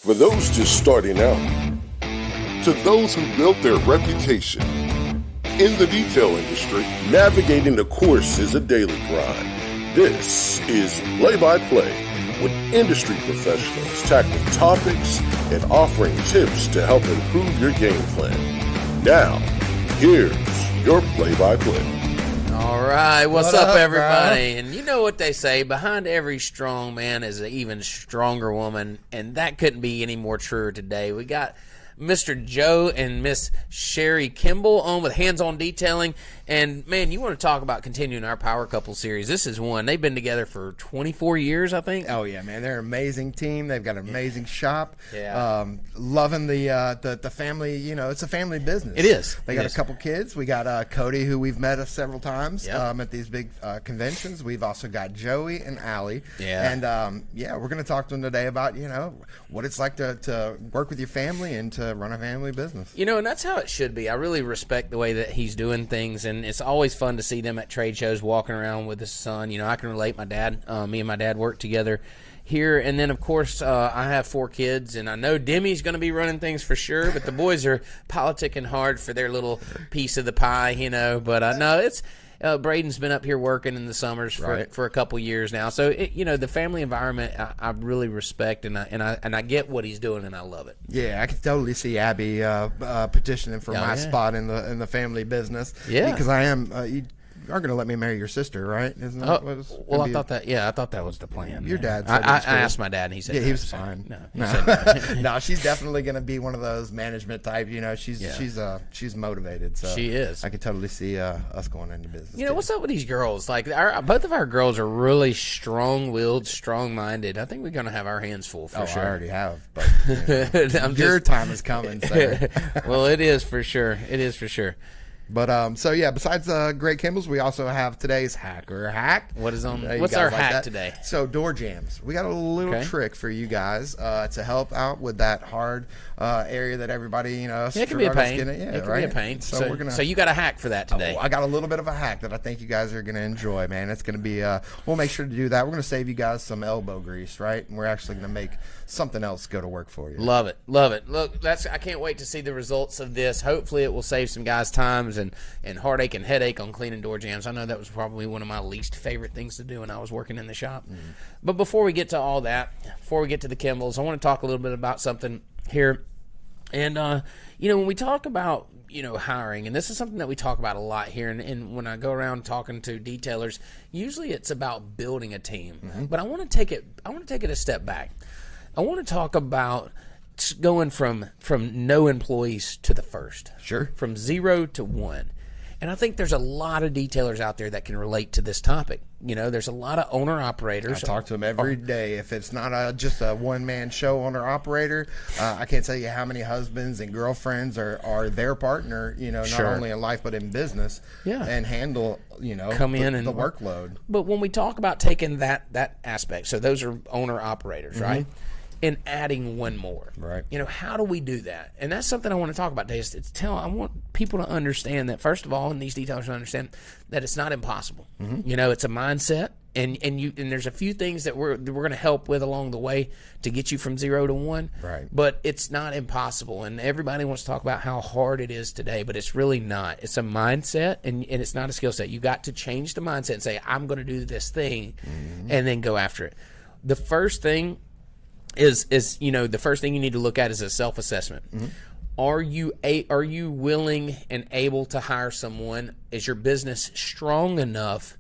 For those just starting out, to those who built their reputation. In the detail industry, navigating the course is a daily grind. This is Play-by-Play with industry professionals tackling topics and offering tips to help improve your game plan. Now, here's your play-by-play. All right, what's up, everybody? And you know what they say, behind every strong man is an even stronger woman, and that couldn't be any more true today. We got Mr. Joe and Miss Shari Kimball on with hands-on detailing. And, man, you want to talk about continuing our Power Couple series. This is one. They've been together for 24 years, I think. Oh, yeah, man. They're an amazing team. They've got an amazing shop. Yeah. Loving the family. You know, it's a family business. It is. They got a couple kids. We got Cody, who we've met several times at these big conventions. We've also got Joey and Allie. Yeah. And, we're going to talk to them today about, what it's like to work with your family and to run a family business. And that's how it should be. I really respect the way that he's doing things, and it's always fun to see them at trade shows walking around with his son. I can relate. My dad, me and my dad work together here, and then, of course, I have 4 kids, and I know Demi's going to be running things for sure, but the boys are politicking hard for their little piece of the pie, but no, it's Braden's been up here working in the summers for a couple years now. So, the family environment I really respect, and I get what he's doing, and I love it. Yeah, I can totally see Abby petitioning for my spot in the family business. Yeah. Because I am you are going to let me marry your sister, right? Isn't that what it's well, I thought that was the plan. Your dad said I asked my dad, and he said he was fine. No. No, she's definitely going to be one of those management type. She's motivated. So she is. I can totally see us going into business. What's up with these girls? Like, both of our girls are really strong-willed, strong-minded. I think we're going to have our hands full for sure. I already have, but your time is coming, sir. Well, it is for sure. It is for sure. But besides Great Kimball's, we also have today's hacker hack. What's our hack today? So door jams. We got a little trick for you guys to help out with that hard area that everybody it can be a pain. It can be a pain. So you got a hack for that today. I got a little bit of a hack that I think you guys are going to enjoy, man. It's going to be we'll make sure to do that. We're going to save you guys some elbow grease, right? And we're actually going to make something else go to work for you. Love it. Look, I can't wait to see the results of this. Hopefully it will save some guys times and heartache and headache on cleaning door jams. I know that was probably one of my least favorite things to do when I was working in the shop. Mm-hmm. But before we get to all that, before we get to the Kimballs, I want to talk a little bit about something here. And, when we talk about, hiring, and this is something that we talk about a lot here, and when I go around talking to detailers, usually it's about building a team. Mm-hmm. But I want to take it a step back. I want to talk about going from no employees to the first. Sure. From 0 to 1. And I think there's a lot of detailers out there that can relate to this topic. There's a lot of owner-operators. I talk to them every day. If it's not just a one-man show owner-operator, I can't tell you how many husbands and girlfriends are their partner, not only in life but in business, and handle, come in and the workload. But when we talk about taking that aspect, so those are owner-operators, mm-hmm. right? And adding one more. Right. How do we do that? And that's something I want to talk about today. I want people to understand that, first of all, and these detailers to understand that it's not impossible. Mm-hmm. It's a mindset, and there's a few things that we're going to help with along the way to get you from 0 to 1. Right. But it's not impossible, and everybody wants to talk about how hard it is today, but it's really not. It's a mindset, and it's not a skill set. You got to change the mindset and say, I'm going to do this thing, mm-hmm. and then go after it. The first thing is the first thing you need to look at is a self-assessment. Mm-hmm. Are you willing and able to hire someone? Is your business strong enough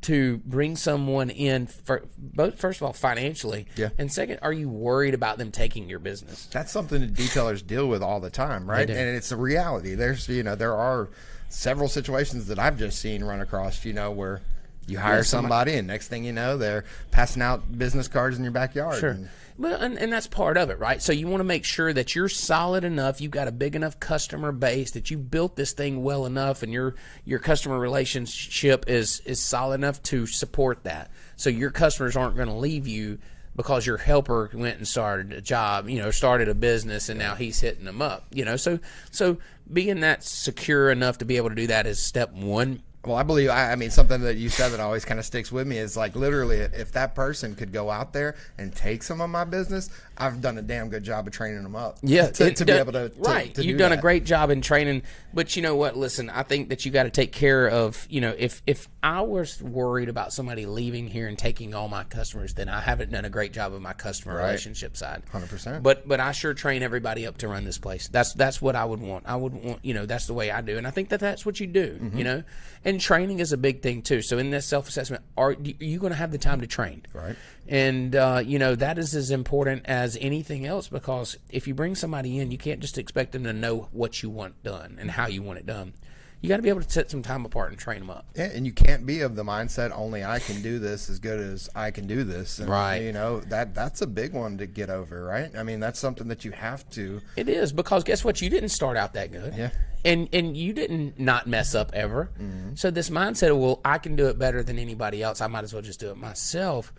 to bring someone in, first of all, financially, and second, are you worried about them taking your business? That's something that detailers deal with all the time, right? And it's a reality. There's there are several situations that I've just seen run across, where you hire somebody, and next thing you know, they're passing out business cards in your backyard. Sure. Well, and that's part of it, right? So you want to make sure that you're solid enough, you've got a big enough customer base, that you built this thing well enough, and your customer relationship is solid enough to support that. So your customers aren't going to leave you because your helper went and started a job, started a business, and now he's hitting them up. So being that secure enough to be able to do that is step one. Well, I believe, I mean, something that you said that always kind of sticks with me is like literally if that person could go out there and take some of my business, I've done a damn good job of training them up. Yeah. To be able to right. to You've do done that. a great job in training. But you know what? Listen, I think that you got to take care of, you know, if I was worried about somebody leaving here and taking all my customers, then I haven't done a great job of my customer relationship side. 100%. But I sure train everybody up to run this place. That's what I would want. I would want, you know, that's the way I do. And I think that that's what you do, you know. And training is a big thing too. So in this self-assessment, are you going to have the time to train? Right. And, you know, that is as important as anything else, because if you bring somebody in, you can't just expect them to know what you want done and how you want it done. You got to be able to set some time apart and train them up. Yeah, and you can't be of the mindset only I can do this as good as I can do this. And, right. You know, that's a big one to get over, right? I mean, that's something that you have to. It is, because guess what? You didn't start out that good. Yeah. And you didn't not mess up ever. So this mindset of, well, I can do it better than anybody else, I might as well just do it myself.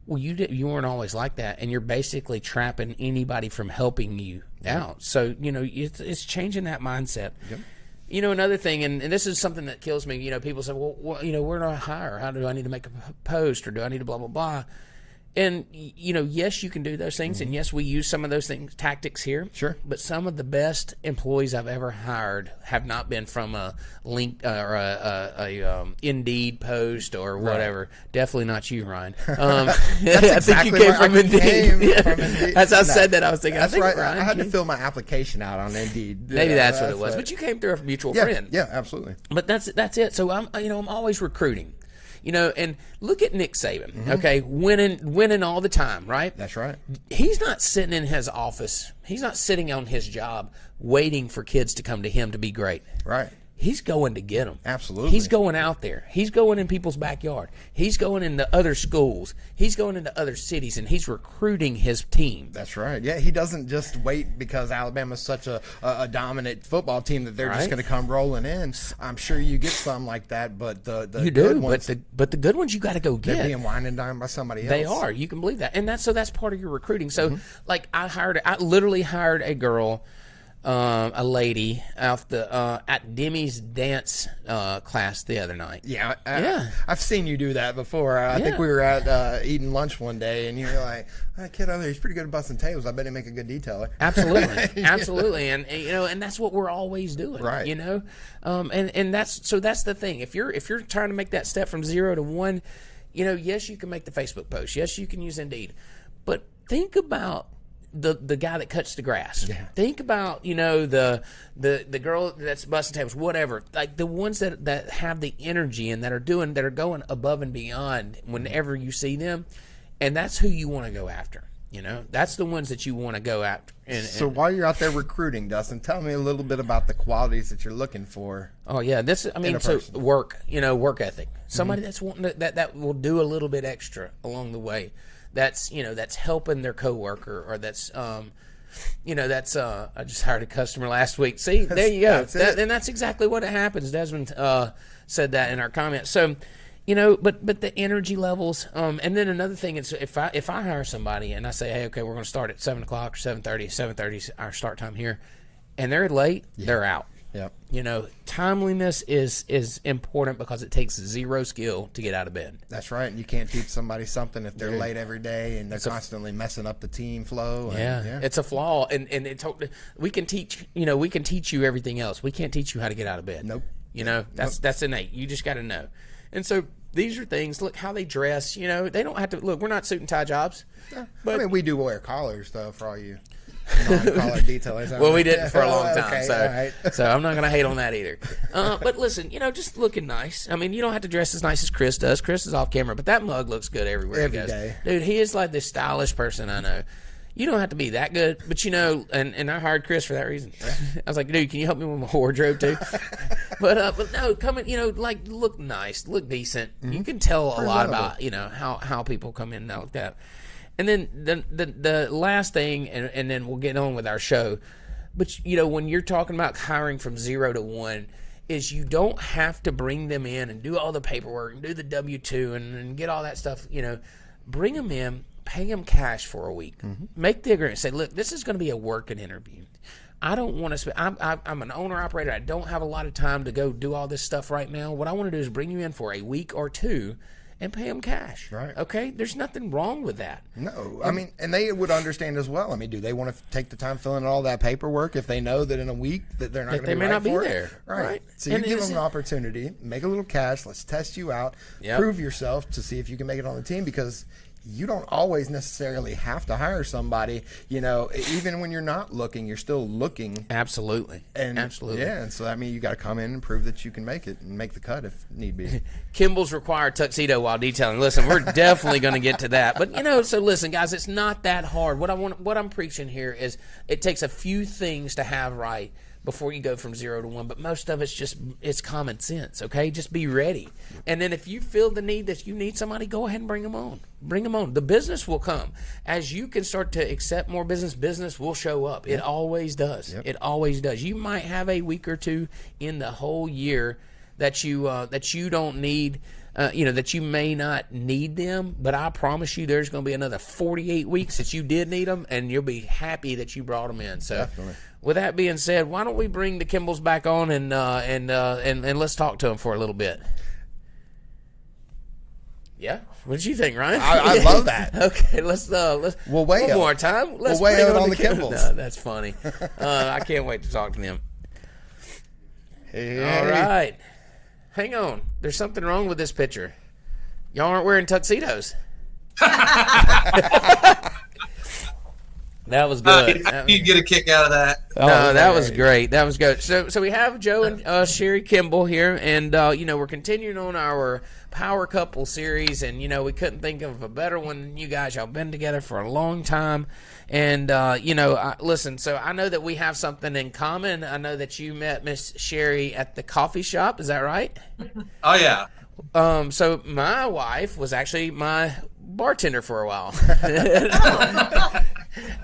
Well, you weren't always like that, and you're basically trapping anybody from helping you out. So, you know, it's changing that mindset. Yep. You know, another thing, and this is something that kills me, you know, people say, well, you know, where do I hire? How do I need to make a post, or do I need to blah, blah, blah? And, you know, yes, you can do those things, and yes, we use some of those tactics here. Sure. But some of the best employees I've ever hired have not been from a link or a Indeed post or whatever. Right. Definitely not you, Ryan. That's I think you came from Indeed. As I said that, I was thinking, that's I think right. Ryan I had to fill my application out on Indeed. Maybe that's what it was. But you came through a mutual friend. Yeah, absolutely. But that's it. So I'm always recruiting. You know, and look at Nick Saban, okay, winning all the time, right? That's right. He's not sitting in his office. He's not sitting on his job waiting for kids to come to him to be great. Right. He's going to get them. Absolutely. He's going out there. He's going in people's backyard. He's going into other schools. He's going into other cities, and he's recruiting his team. That's right. Yeah, he doesn't just wait because Alabama's such a dominant football team that they're just going to come rolling in. I'm sure you get some like that, but the you good do, ones, but the good ones you got to go get. They're being wined and dined by somebody else. They are. You can believe that, and that's part of your recruiting. So, like, I literally hired a girl. A lady at Demi's dance class the other night. Yeah, yeah. I've seen you do that before. I think we were at eating lunch one day, and you were like, "That kid over there, he's pretty good at busting tables. I bet he make a good detailer." Absolutely, absolutely, and you know, and that's what we're always doing, right? You know, and that's the thing. If you're trying to make that step from 0 to 1, you know, yes, you can make the Facebook post, yes, you can use Indeed, but think about the guy that cuts the grass. Yeah. Think about, you know, the girl that's busting tables, whatever. Like the ones that have the energy and that are going above and beyond whenever you see them, and that's who you want to go after. You know, that's the ones that you want to go after. So while you're out there recruiting, Dustin, tell me a little bit about the qualities that you're looking for. Oh yeah, work ethic. Somebody that's wanting that will do a little bit extra along the way. That's helping their coworker, or that's I just hired a customer last week. See, there you go. And that's exactly what happens. Desmond said that in our comments. So, you know, but the energy levels, and then another thing is if I hire somebody and I say, hey, okay, we're going to start at 7:00 or 7:30. 7:30 is our start time here, and they're late, they're out. Yep. You know, timeliness is important because it takes zero skill to get out of bed. That's right. And you can't teach somebody something if they're late every day and they're constantly messing up the team flow. And, it's a flaw. And we can teach you everything else. We can't teach you how to get out of bed. Nope. You know, that's innate. You just got to know. And so these are things. Look how they dress. You know, they don't have to look. We're not suit and tie jobs. Yeah. But I mean, we do wear collars though for all you. Non-collar detailers. Well, we didn't for a long time, okay, so I'm not going to hate on that either. But listen, you know, just looking nice. I mean, you don't have to dress as nice as Chris does. Chris is off camera, but that mug looks good everywhere he goes. Day. Dude, he is like the stylish person I know. You don't have to be that good, but you know, and I hired Chris for that reason. I was like, dude, can you help me with my wardrobe too? but no, come in, you know, like look nice, look decent. You can tell a lot about, you know, how people come in and out like that. And then the last thing, and then we'll get on with our show. But, you know, when you're talking about hiring from 0 to 1, is you don't have to bring them in and do all the paperwork and do the W-2 and get all that stuff. You know, bring them in, pay them cash for a week. Make the agreement. Say, look, this is going to be a working interview. I don't want to I'm an owner operator. I don't have a lot of time to go do all this stuff right now. What I want to do is bring you in for a week or two and pay them cash. Right. Okay? There's nothing wrong with that. No. I mean, and they would understand as well. I mean, do they want to take the time filling in all that paperwork if they know that in a week that they're not going to be may right not be for it? there. Right. So you give them an opportunity, make a little cash, let's test you out, prove yourself to see if you can make it on the team, because you don't always necessarily have to hire somebody. You know, even when you're not looking, you're still looking. Absolutely. Absolutely. Yeah, and so I mean, you got to come in and prove that you can make it and make the cut if need be. Kimball's required tuxedo while detailing. Listen, we're definitely going to get to that. But, you know, so listen, guys, it's not that hard. What I'm preaching here is it takes a few things to have right before you go from 0 to 1, but most of it's common sense, okay? Just be ready. And then if you feel the need that you need somebody, go ahead and bring them on. Bring them on. The business will come. As you can start to accept more business will show up. It always does. It always does. You might have a week or two in the whole year that you don't need, that you may not need them, but I promise you there's going to be another 48 weeks that you did need them, and you'll be happy that you brought them in. So definitely. With that being said, why don't we bring the Kimballs back on and let's talk to them for a little bit. Yeah, what did you think, Ryan? I love that. Okay, let's we'll weigh one more time. We'll weigh out on the Kimballs. No, that's funny. I can't wait to talk to them. Hey. All right, hang on. There's something wrong with this picture. Y'all aren't wearing tuxedos. That was good. You'd get a kick out of that. No, that was great. That was good. So we have Joe and Shari Kimball here, and we're continuing on our Power Couple series, and we couldn't think of a better one than you guys. Y'all been together for a long time, and listen. So I know that we have something in common. I know that you met Miss Shari at the coffee shop. Is that right? Oh yeah. So my wife was actually my bartender for a while.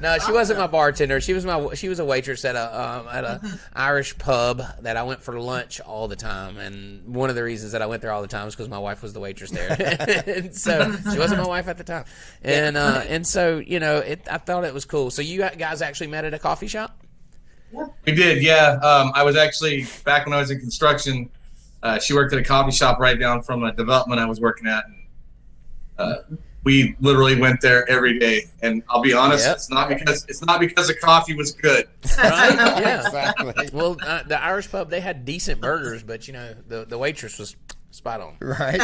No, she wasn't my bartender. She was a waitress at a Irish pub that I went for lunch all the time. And one of the reasons that I went there all the time was because my wife was the waitress there. And so she wasn't my wife at the time. And so I thought it was cool. So you guys actually met at a coffee shop? We did, yeah. I was actually back when I was in construction. She worked at a coffee shop right down from a development I was working at. And, we literally went there every day, and I'll be honest, it's not because the coffee was good. Right? Yeah, exactly. Well, the Irish pub, they had decent burgers, but the waitress was spot on. Right.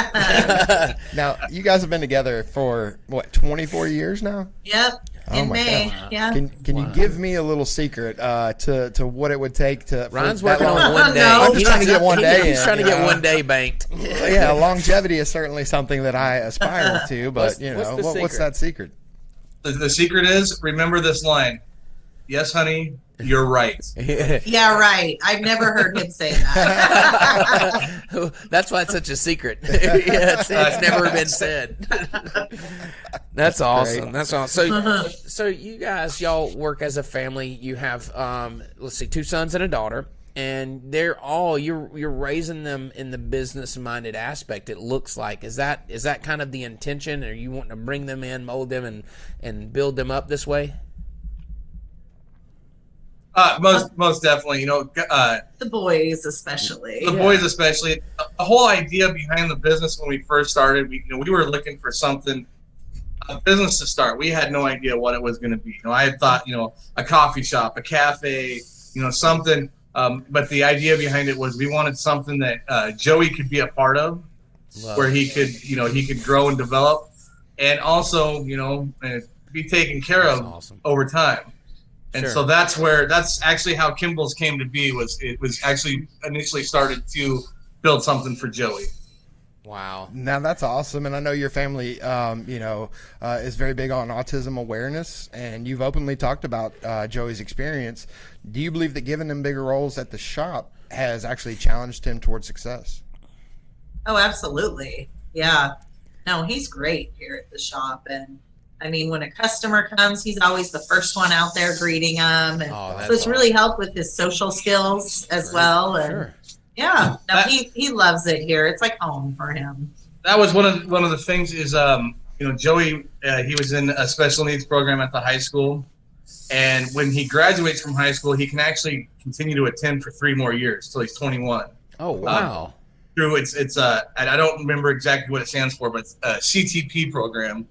Now, you guys have been together for what, 24 years now? Yep. In May. God. Yeah. Can you give me a little secret to what it would take to? Ryan's working on one day. No. I'm just trying to get one day. He's trying to get one day banked. Yeah, longevity is certainly something that I aspire to, but what's that secret? The secret is, remember this line: "Yes, honey, you're right." Yeah, right. I've never heard him say that. That's why it's such a secret. It's never been said. That's awesome. Great. That's awesome. So you guys, y'all work as a family. You have, 2 sons and a daughter, and you're raising them in the business-minded aspect. It looks like is that kind of the intention? Are you wanting to bring them in, mold them, and build them up this way? Most definitely, The boys especially. Boys especially. The whole idea behind the business when we first started, we were looking for something, a business to start. We had no idea what it was going to be. I had thought, a coffee shop, a cafe, something. But the idea behind it was we wanted something that Joey could be a part of, where he could grow and develop, and also, be taken care of over time. And so that's actually how Kimball's came to be. It was actually initially started to build something for Joey. Wow. Now that's awesome, and I know your family, is very big on autism awareness, and you've openly talked about Joey's experience. Do you believe that giving him bigger roles at the shop has actually challenged him towards success? Oh, absolutely. Yeah. No, he's great here at the shop, and I mean, when a customer comes, he's always the first one out there greeting them, and so it's really helped with his social skills as well. And yeah, no, he loves it here. It's like home for him. That was one of the things is Joey, he was in a special needs program at the high school, And when he graduates from high school, he can actually continue to attend for 3 more years till he's 21. Oh, wow. Through it's I don't remember exactly what it stands for, but it's a CTP program.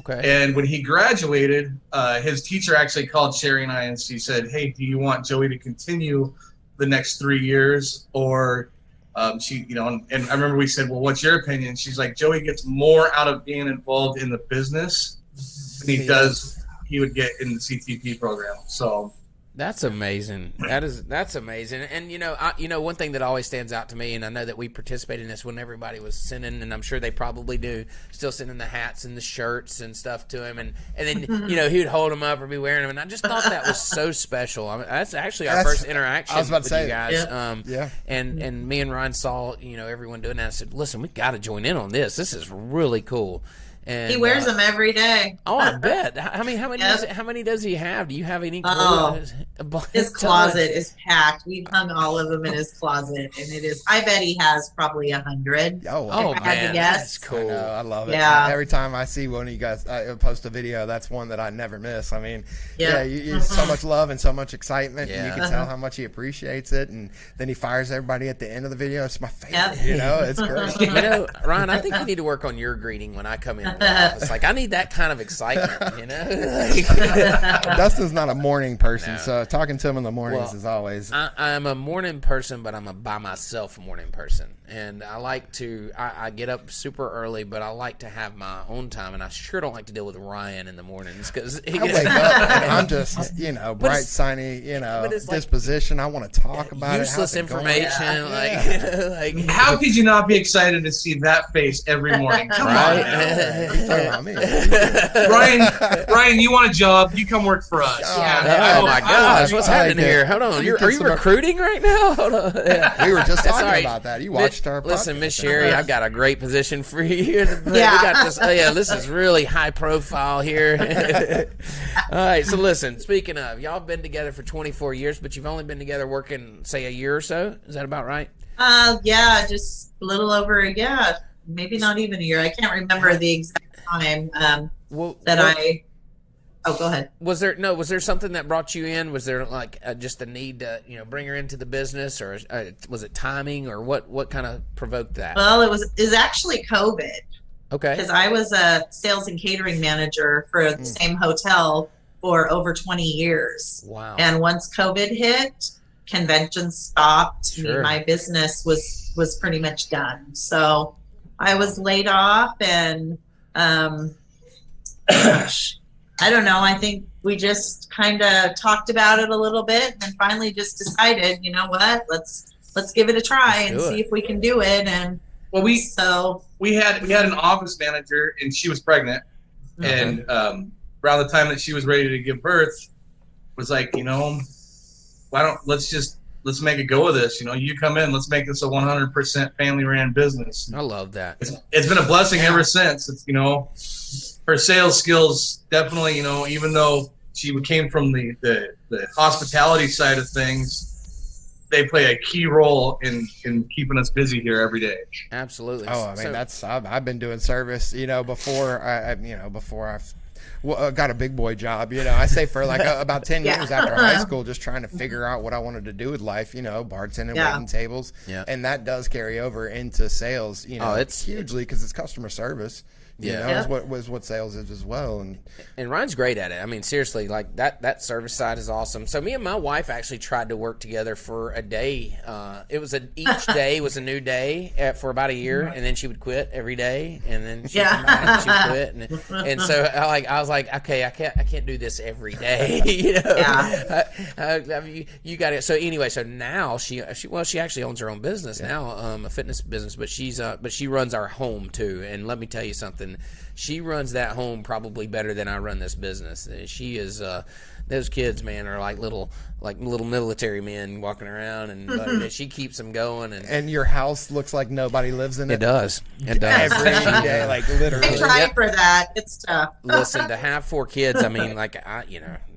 Okay. And when he graduated, his teacher actually called Shari and I, and she said, "Hey, do you want Joey to continue the next 3 years?" Or she, and I remember we said, "Well, what's your opinion?" She's like, "Joey gets more out of being involved in the business than he would get in the CTP program." So that's amazing. That's amazing. And one thing that always stands out to me, and I know that we participated in this when everybody was sending, and I'm sure they probably do, still sending the hats and the shirts and stuff to him, and then he would hold them up or be wearing them, and I just thought that was so special. I mean, that's actually our first interaction with you guys. Yeah. And me and Ryan saw everyone doing that. I said, listen, we got to join in on this. This is really cool. And, he wears them every day. Oh, I bet. How many does he have? Do you have any? His closet is packed. We've hung all of them in his closet, and it is. I bet he has probably 100. Oh man, that's cool. I love it. Yeah. Every time I see one of you guys post a video, that's one that I never miss. I mean, you so much love and so much excitement, and you can tell how much he appreciates it. And then he fires everybody at the end of the video. It's my favorite. It's great. Ryan, I think you need to work on your greeting when I come in. It's like I need that kind of excitement, Dustin's not a morning person, so talking to him in the mornings is always. I'm a morning person, but I'm a by myself morning person, and I like to. I get up super early, but I like to have my own time, and I sure don't like to deal with Ryan in the mornings because I wake up and I'm just bright, sunny, disposition. I want to talk about useless information. Like how could you not be excited to see that face every morning? Come on. Ryan, you want a job? You come work for us. Oh my gosh, what's happening here? Hold on, are you recruiting right now? Hold on. We were just talking about that. You watched our podcast. Listen, Miss Shari, I've got a great position for you. We got this. This is really high profile here. All right, so listen. Speaking of, y'all been together for 24 years, but you've only been together working, say, a year or so. Is that about right? Just a little over a year. Maybe not even a year. I can't remember the exact time go ahead. Was there something that brought you in? Was there just a need to bring her into the business, or was it timing, or what kind of provoked that? Well, it was actually COVID. Okay. Because I was a sales and catering manager for the same hotel for over 20 years. Wow. And once COVID hit, conventions stopped. Sure. My business was pretty much done. So I was laid off, and I don't know. I think we just kind of talked about it a little bit, and finally just decided, you know what? Let's give it a try and see if we can do it. And we had an office manager, and she was pregnant, and around the time that she was ready to give birth, was like, let's make a go of this. You come in, let's make this a 100% family-ran business. I love that. It's been a blessing ever since. It's, her sales skills definitely, even though she came from the hospitality side of things, they play a key role in keeping us busy here every day. Absolutely. Oh, I mean, I've been doing service, before I've got a big boy job, I say for about 10 years after high school, just trying to figure out what I wanted to do with life, bartending, waiting tables. Yeah. And that does carry over into sales, it's hugely because it's customer service. Is what sales is as well. And Ryan's great at it. I mean, seriously, that service side is awesome. So me and my wife actually tried to work together for a day. Each day was a new day for about a year, and then she would quit every day, and then she'd come back and she'd quit. And so I was like, okay, I can't do this every day. You got it. So anyway, so now she actually owns her own business now, a fitness business, but she runs our home too. And let me tell you something. She runs that home probably better than I run this business. She is those kids, man, are like little military men walking around, and she keeps them going. And your house looks like nobody lives in it. It does. Every day, literally. I try for that. It's tough. Listen, to have 4 kids, I mean,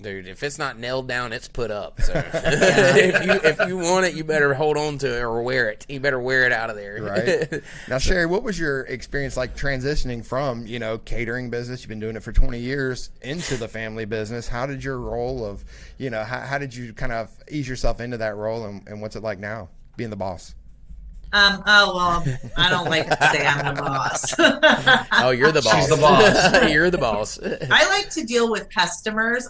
dude, if it's not nailed down, it's put up. So if you want it, you better hold on to it or wear it. You better wear it out of there. Right. Now, Shari, what was your experience like transitioning from from, catering business, you've been doing it for 20 years, into the family business. How did your role of, how did you kind of ease yourself into that role, and what's it like now being the boss? Well, I don't like to say I'm the boss. Oh, you're the boss. She's the boss. You're the boss. I like to deal with customers.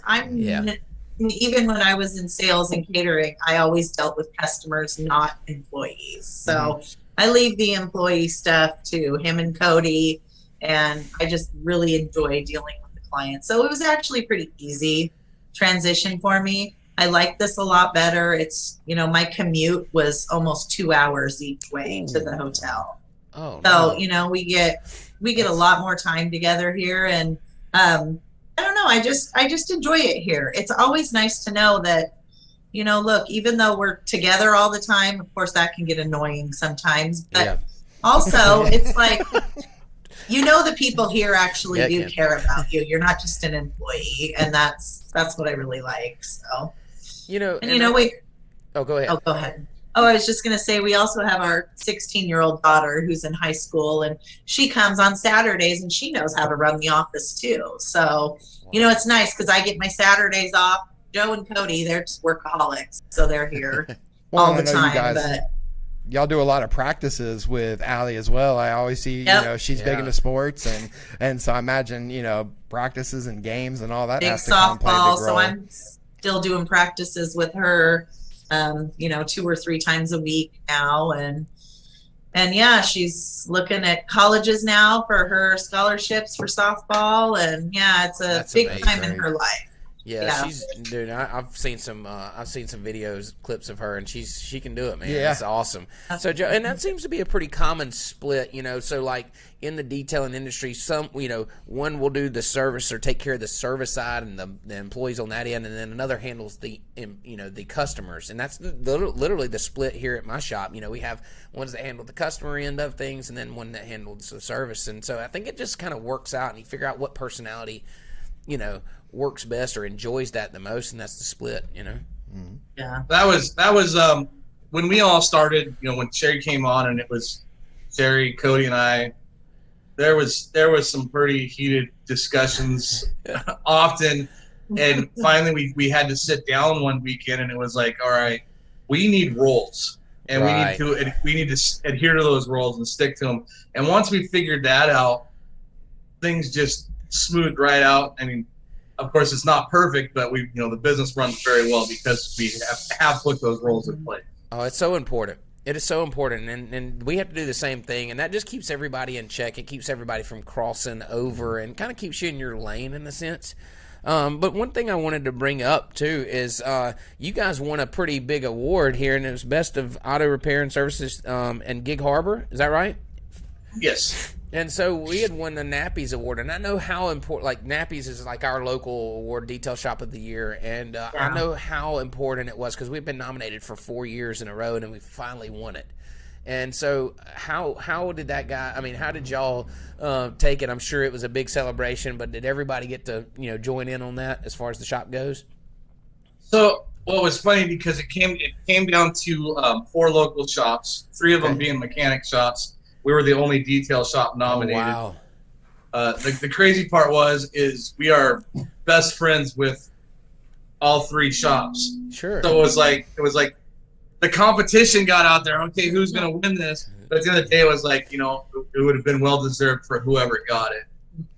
Even when I was in sales and catering, I always dealt with customers, not employees. So I leave the employee stuff to him and Cody, and I just really enjoy dealing with the clients. So it was actually pretty easy transition for me. I like this a lot better. It's, my commute was almost 2 hours each way to the hotel. Oh, so, we get a lot more time together here. And, I don't know. I just enjoy it here. It's always nice to know that, look, even though we're together all the time, of course that can get annoying sometimes, but also it's like, the people here actually do care about you. You're not just an employee, and that's what I really like. So. Oh, go ahead. Oh, go ahead. Oh, I was just going to say, we also have our 16-year-old daughter who's in high school, and she comes on Saturdays, and she knows how to run the office too. So, it's nice because I get my Saturdays off. Joe and Cody, they're just workaholics, so they're here all the time. Y'all do a lot of practices with Allie as well. I always see, she's big into sports, and so I imagine, practices and games and all that. Big has to come play a softball, big role. so I'm still doing practices with her, 2 or 3 times a week now. And yeah, she's looking at colleges now for her scholarships for softball. And yeah, it's a big time in her life. Yeah, she's dude. I've seen some videos, clips of her, and she can do it, man. Yeah, it's awesome. So Joe, and that seems to be a pretty common split, So like in the detailing industry, some one will do the service or take care of the service side, and the employees on that end, and then another handles the the customers, and that's literally the split here at my shop. We have ones that handle the customer end of things, and then one that handles the service, and so I think it just kind of works out, and you figure out what personality works best or enjoys that the most, and that's the split. Yeah, that was when we all started. When Shari came on, and it was Shari, Cody, and I. There was some pretty heated discussions often, and finally we had to sit down one weekend, and it was like, all right, we need roles, and we need to adhere to those roles and stick to them. And once we figured that out, things just smoothed right out. I mean, of course, it's not perfect, but the business runs very well because we have put those roles in place. Oh, it's so important. It is so important, and we have to do the same thing, and that just keeps everybody in check. It keeps everybody from crossing over and kind of keeps you in your lane in a sense. But one thing I wanted to bring up, too, is you guys won a pretty big award here, and it was Best of Auto Repair and Services in Gig Harbor. Is that right? Yes. And so we had won the Nappies Award, and I know how important, like Nappies is like our local award, Detail Shop of the Year, and I know how important it was because we've been nominated for 4 years in a row, and we finally won it. And so how did that guy, how did y'all take it? I'm sure it was a big celebration, but did everybody get to, join in on that as far as the shop goes? So, well, it was funny because it came down to 4 local shops, 3 of them being mechanic shops. We were the only detail shop nominated. Oh, wow. The crazy part is we are best friends with all 3 shops. Sure. So it was like the competition got out there. Okay, who's going to win this? But at the end of the day, it was like, it would have been well deserved for whoever got it.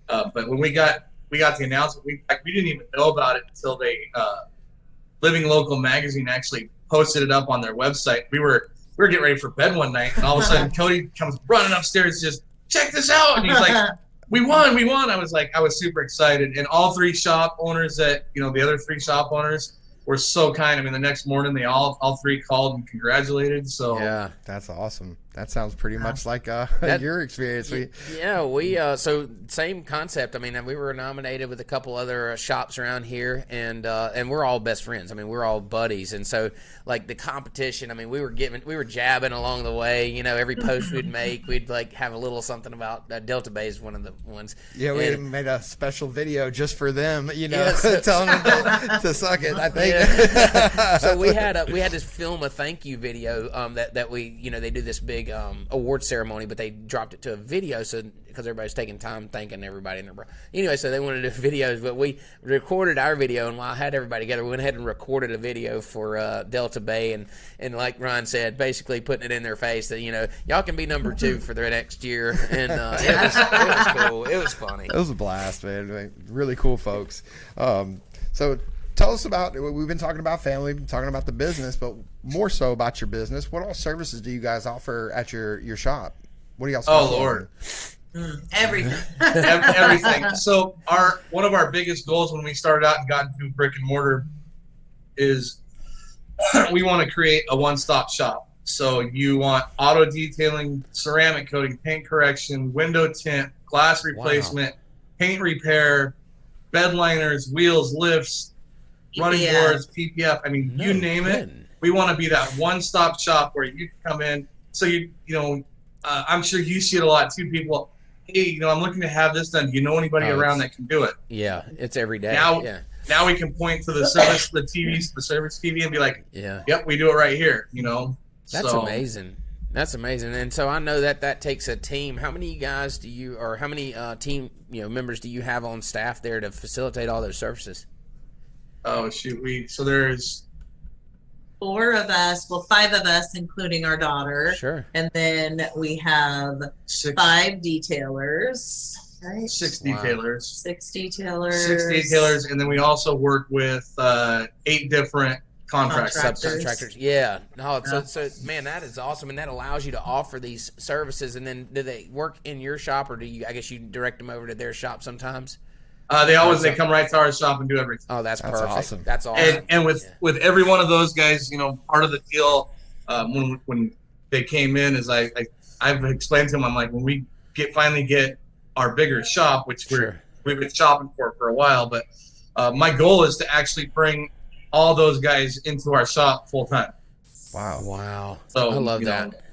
But when we got the announcement, we didn't even know about it until Living Local magazine actually posted it up on their website. We were getting ready for bed one night, and all of a sudden Cody comes running upstairs, just check this out, and he's like, we won. I was super excited, and all 3 shop owners the other 3 shop owners were so kind. The next morning they all 3 called and congratulated. So yeah, that's awesome. That sounds pretty much like your experience. So same concept. We were nominated with a couple other shops around here, and we're all best friends. We're all buddies, and so like the competition. We were jabbing along the way. Every post we'd make, we'd like have a little something about Delta Bay is one of the ones. Yeah, we made a special video just for them. Telling them to suck it. I think. Yeah. So we had to film a thank you video that we they do this big big award ceremony, but they dropped it to a video, so because everybody's taking time thanking everybody. Anyway, so they wanted to do videos, but we recorded our video, and while I had everybody together, we went ahead and recorded a video for Delta Bay, and like Ryan said, basically putting it in their face that, y'all can be number 2 for the next year, and it was cool. It was funny. It was a blast, man. Really cool folks. So tell us about, we've been talking about family, been talking about the business, but more so about your business. What all services do you guys offer at your shop? What do y'all Oh, Lord. Everything. Everything. So one of our biggest goals when we started out and got into brick and mortar is we want to create a one-stop shop. So you want auto detailing, ceramic coating, paint correction, window tint, glass replacement, paint repair, bed liners, wheels, lifts, running boards, PPF. I mean, you name it. We want to be that one-stop shop where you can come in. So I'm sure you see it a lot too. People, hey, I'm looking to have this done. Do you know anybody around that can do it? Yeah, it's every day. Now we can point to the service TV, and be like, yep, we do it right here. That's amazing. That's amazing. And so I know that takes a team. How many guys do you, or how many team members do you have on staff there to facilitate all those services? Oh shoot, so there's 4 of us, 5 of us, including our daughter. Sure. And then we have 5 detailers, right? 6 detailers. 6 detailers. 6 detailers, and then we also work with 8 different subcontractors. Yeah. No, so man, that is awesome, and that allows you to offer these services. And then do they work in your shop, or do you? I guess you direct them over to their shop sometimes. They come right to our shop and do everything. Oh, that's perfect. Awesome. That's awesome. And with every one of those guys, part of the deal when they came in is I've explained to them, I'm like, when we finally get our bigger shop, which we've been shopping for a while, but my goal is to actually bring all those guys into our shop full time. Wow. So I love that.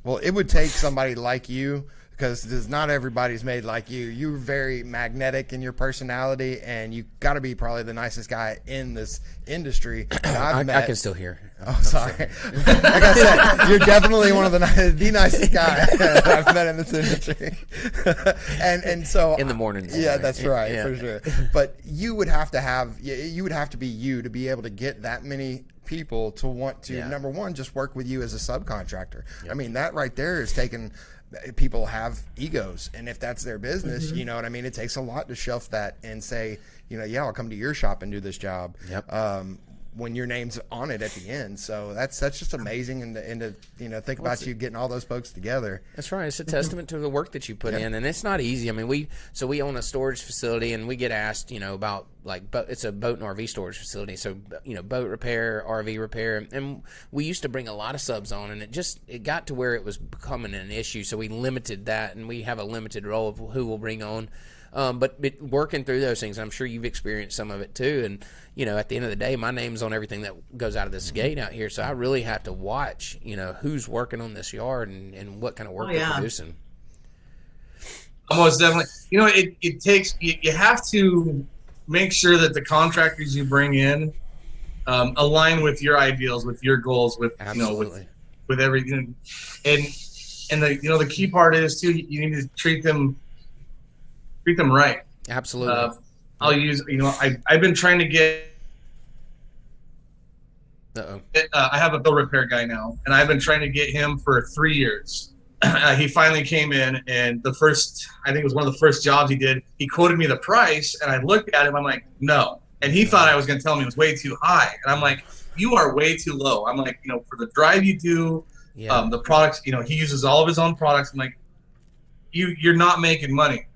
Well, it would take somebody like you, because not everybody's made like you. You're very magnetic in your personality, and you got to be probably the nicest guy in this industry. I can still hear. Oh, sorry. Like I said, you're definitely one of the nicest guy I've met in this industry. and so in the mornings. Yeah, that's right, for sure. But you would have to be you to be able to get that many people to want to, number one, just work with you as a subcontractor. Yep. I mean, that right there is taking. People have egos, and if that's their business, you know what I mean, it takes a lot to shelf that and say, I'll come to your shop and do this job. Yep. When your name's on it at the end. So that's just amazing, and to think about you getting all those folks together. That's right. It's a testament to the work that you put in, and it's not easy. I mean, we own a storage facility, and we get asked, about it's a boat and RV storage facility. So, boat repair, RV repair, and we used to bring a lot of subs on, and it got to where it was becoming an issue. So we limited that, and we have a limited role of who we'll bring on. But working through those things, I'm sure you've experienced some of it too. And, at the end of the day, my name's on everything that goes out of this gate out here. So I really have to watch, who's working on this yard and what kind of work they're producing. Almost definitely. It takes, you have to make sure that the contractors you bring in align with your ideals, with your goals, with, with everything. And the key part is too, you need to treat them right. Absolutely. I'll use, I've been trying to get, I have a bill repair guy now, and I've been trying to get him for 3 years. He finally came in, and I think it was one of the first jobs he did, he quoted me the price, and I looked at him, I'm like, no. And he thought I was going to tell him it was way too high. And I'm like, you are way too low. I'm like, for the drive you do, the products, he uses all of his own products. I'm like, you're not making money.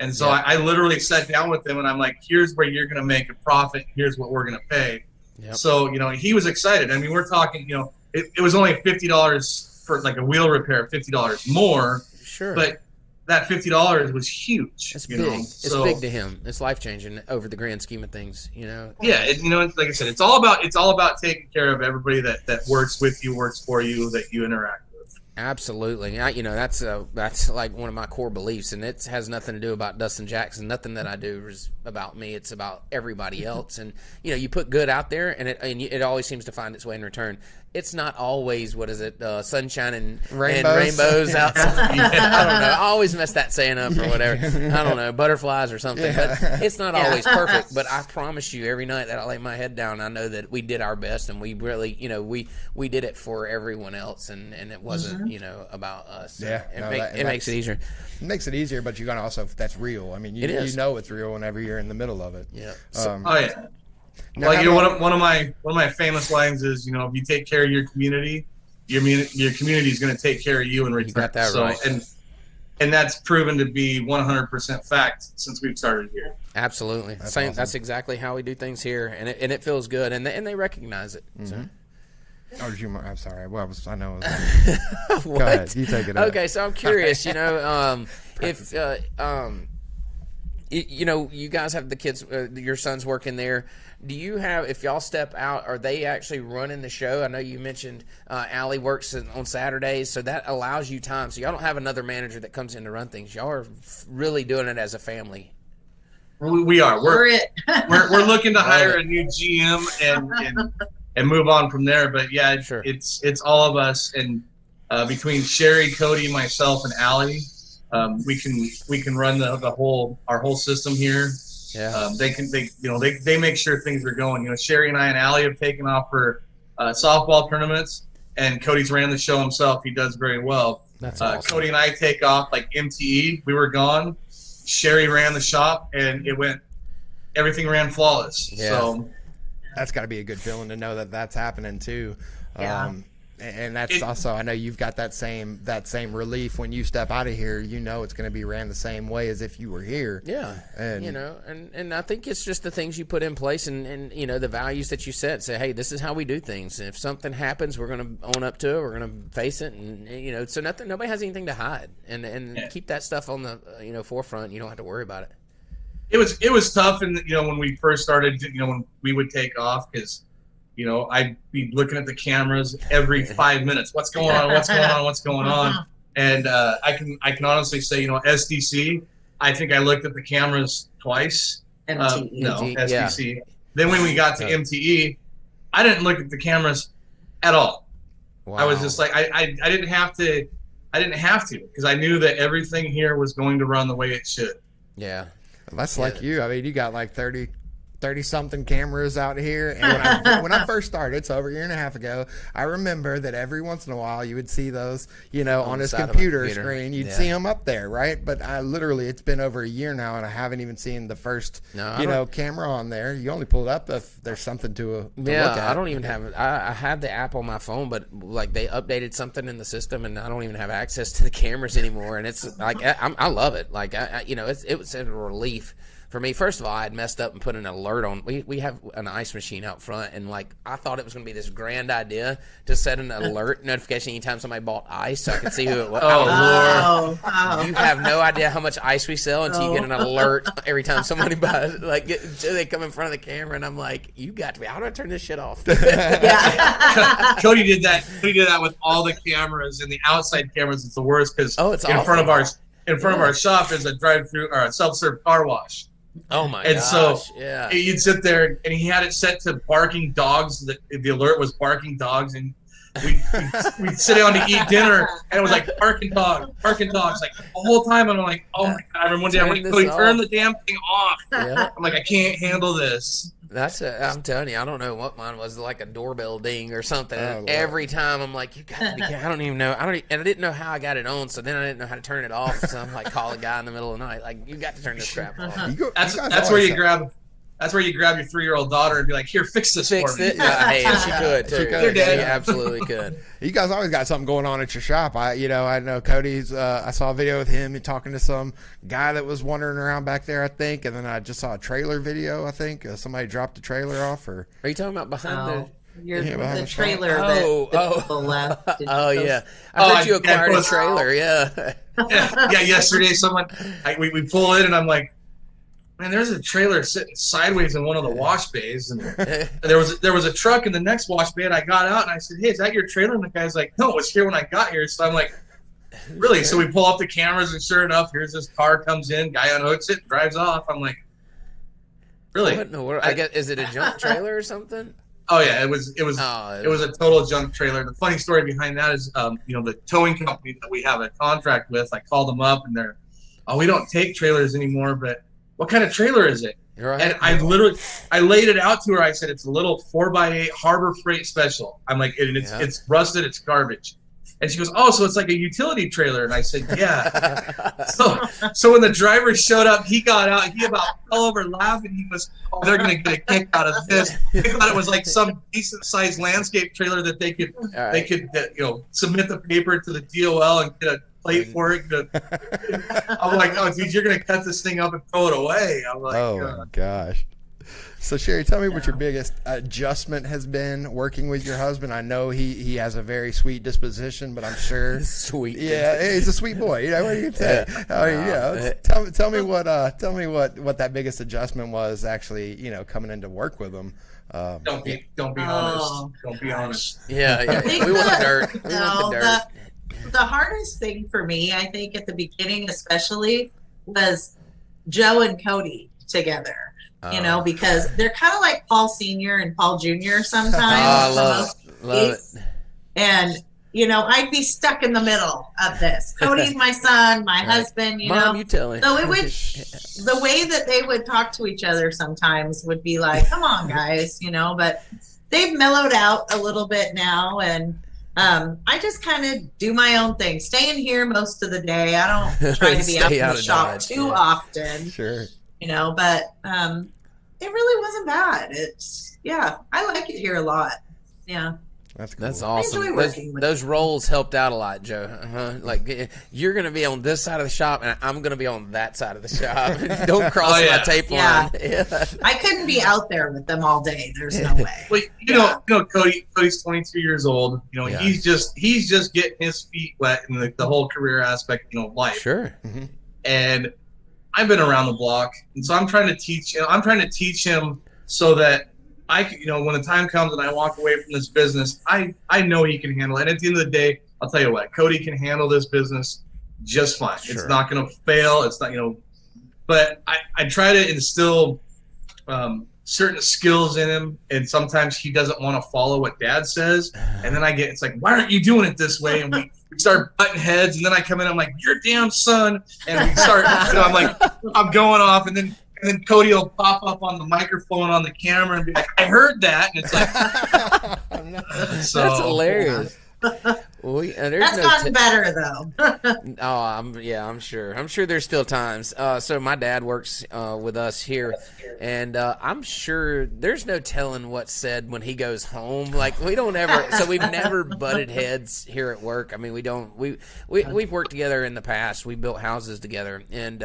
And so I literally sat down with him, and I'm like, here's where you're going to make a profit. Here's what we're going to pay. Yep. So, he was excited. I mean, we're talking, it was only $50 for like a wheel repair, $50 more. Sure. But that $50 was huge. It's big. It's big to him. It's life-changing over the grand scheme of things, Yeah, like I said, it's all about taking care of everybody that works with you, works for you, that you interact with. Absolutely. That's like one of my core beliefs, and it has nothing to do about Dustin Jackson. Nothing that I do is about me. It's about everybody else. And you put good out there, and it always seems to find its way in return. It's not always, sunshine and rainbows outside. I don't know. I always mess that saying up or whatever. I don't know, butterflies or something. But it's not always perfect. But I promise you, every night that I lay my head down, I know that we did our best, and we really, we did it for everyone else, and it wasn't, about us. Yeah, it makes it easier. It makes it easier, but you gotta also, that's real. I mean, you know it's real whenever you're in the middle of it. Yeah. One of my famous lines is, if you take care of your community, your community is going to take care of you in return. You got that right. And that's proven to be 100% fact since we've started here. Absolutely. Awesome. That's exactly how we do things here, and it feels good, and they recognize it. Mm-hmm. So. Oh, I'm sorry. Well, I know. Go ahead. You take it up. Okay, so I'm curious. If you guys have the kids, your son's working there. Do you have, if y'all step out, are they actually running the show? I know you mentioned Allie works on Saturdays, so that allows you time. So y'all don't have another manager that comes in to run things. Y'all are really doing it as a family. We are. We're looking to hire a new GM and move on from there. But yeah, sure. It's all of us, and between Shari, Cody, myself, and Allie, we can run our whole system here. Yeah. They make sure things are going. Shari and I and Allie have taken off for softball tournaments, and Cody's ran the show himself. He does very well. That's awesome. Cody and I take off like MTE. We were gone. Shari ran the shop, and everything ran flawless. Yeah. So that's got to be a good feeling to know that that's happening too. Yeah. And that's also, I know you've got that same relief when you step out of here. It's going to be ran the same way as if you were here. Yeah, and and I think it's just the things you put in place, and the values that you set. Say, hey, this is how we do things. And if something happens, we're going to own up to it. We're going to face it, and so nobody has anything to hide, and keep that stuff on the forefront. You don't have to worry about it. It was tough, and when we first started, when we would take off, because I'd be looking at the cameras every 5 minutes. What's going on? What's going on? What's going on? And I can honestly say, SDC, I think I looked at the cameras twice. MTE. No, MTE, SDC. Then when we got to MTE, I didn't look at the cameras at all. Wow. I was just like, I didn't have to because I knew that everything here was going to run the way it should. Yeah. That's like you. I mean, you got like 30-something cameras out here. And when I first started, it's over a year and a half ago, I remember that every once in a while you would see those, on his computer screen. You'd see them up there, right? But it's been over a year now, and I haven't even seen the first, camera on there. You only pull it up if there's something to look at. I don't even have it. I have the app on my phone, but like they updated something in the system, and I don't even have access to the cameras anymore. And it's like I love it. Like it was a relief. For me, first of all, I had messed up and put an alert on. We have an ice machine out front, and I thought it was going to be this grand idea to set an alert notification anytime somebody bought ice, so I could see who it was. Oh, Lord! You have no idea how much ice we sell until you get an alert every time somebody buys. They come in front of the camera, and I'm like, "You got to be! How do I turn this shit off?" Yeah. Cody did that. Cody did that with all the cameras, and the outside cameras is the worst because in front of our shop is a drive-through or a self-serve car wash. Oh my gosh! And so you'd sit there, and he had it set to barking dogs. The alert was barking dogs, and we'd sit down to eat dinner, and it was like barking dogs, like the whole time. And I'm like, oh my god! I remember one day I'm like, Cody, turn the damn thing off. Yeah. I'm like, I can't handle this. I'm telling you, I don't know what mine was, like a doorbell ding or something. And every time I'm like, you got to be kidding. I don't even know. And I didn't know how I got it on, so then I didn't know how to turn it off. So I'm like, call a guy in the middle of the night. Like, you got to turn this crap off. That's where you grab your 3-year-old daughter and be like, here, fix this for me. Hey, she could too. She absolutely could. You guys always got something going on at your shop. I know Cody's. I saw a video with him talking to some guy that was wandering around back there, I think, and then I just saw a trailer video. I think somebody dropped the trailer off. Or are you talking about behind the trailer that people left? Yeah. I heard you acquired a trailer. Yeah. Yeah. Yesterday, we pull in, and I'm like, man, there's a trailer sitting sideways in one of the wash bays, and there was a truck in the next wash bay, and I got out and I said, hey, is that your trailer? And the guy's like, no, it was here when I got here. So I'm like, really? So we pull up the cameras, and sure enough, here's this car comes in, guy unhooks it, drives off. I'm like, really? What in the world? I guess, is it a junk trailer or something? Oh yeah, it was a total junk trailer. The funny story behind that is, the towing company that we have a contract with, I called them up and they're, oh, we don't take trailers anymore, but what kind of trailer is it? Right. And I laid it out to her. I said, it's a little 4x8 Harbor Freight Special. I'm like, it's rusted, it's garbage. And she goes, oh, so it's like a utility trailer. And I said, yeah. so when the driver showed up, he got out. He about fell over laughing. He was, oh, they're going to get a kick out of this. They thought it was like some decent-sized landscape trailer that they could submit the paper to the DOL and get a plate for it. I'm like, oh, dude, you're going to cut this thing up and throw it away. I'm like, oh, gosh. So, Shari, tell me what your biggest adjustment has been working with your husband. I know he has a very sweet disposition, but I'm sure sweet. Yeah, he's a sweet boy. What are you saying? Tell me what that biggest adjustment was actually. Coming into work with him. Don't be honest. Don't be honest. Yeah. We want the dirt. We want the dirt. The hardest thing for me, I think, at the beginning especially, was Joe and Cody together. Because they're kind of like Paul Sr. and Paul Jr. sometimes. I love it. And, I'd be stuck in the middle of this. Cody's my son, my husband, Mom, you tell him. So it would, the way that they would talk to each other sometimes would be like, come on, guys, but they've mellowed out a little bit now. And I just kind of do my own thing. Stay in here most of the day. I don't try to be out in the shop too often. Sure. But it really wasn't bad. I like it here a lot. Yeah. That's cool. That's awesome. Those roles helped out a lot, Joe. Like, you're going to be on this side of the shop, and I'm going to be on that side of the shop. Don't cross my tape line. Yeah. I couldn't be out there with them all day. There's no way. Well, Cody's 22 years old. He's just getting his feet wet in the whole career aspect, of life. Sure. Mm-hmm. And I've been around the block, and so I'm trying to teach him so that I can, when the time comes and I walk away from this business, I know he can handle it. And at the end of the day, I'll tell you what, Cody can handle this business just fine. Sure. It's not going to fail. It's not, but I try to instill certain skills in him, and sometimes he doesn't want to follow what Dad says, and then it's like, why aren't you doing it this way? And we start butting heads, and then I come in, I'm like, you're damn son, and we start, I'm like, I'm going off, and then Cody will pop up on the microphone on the camera and be like, I heard that, and it's like, so, that's hilarious. That's gotten better though. I'm sure. I'm sure there's still times. So my dad works with us here, and I'm sure there's no telling what's said when he goes home. Like, we don't ever. So we've never butted heads here at work. I mean, we don't. We've worked together in the past. We built houses together, and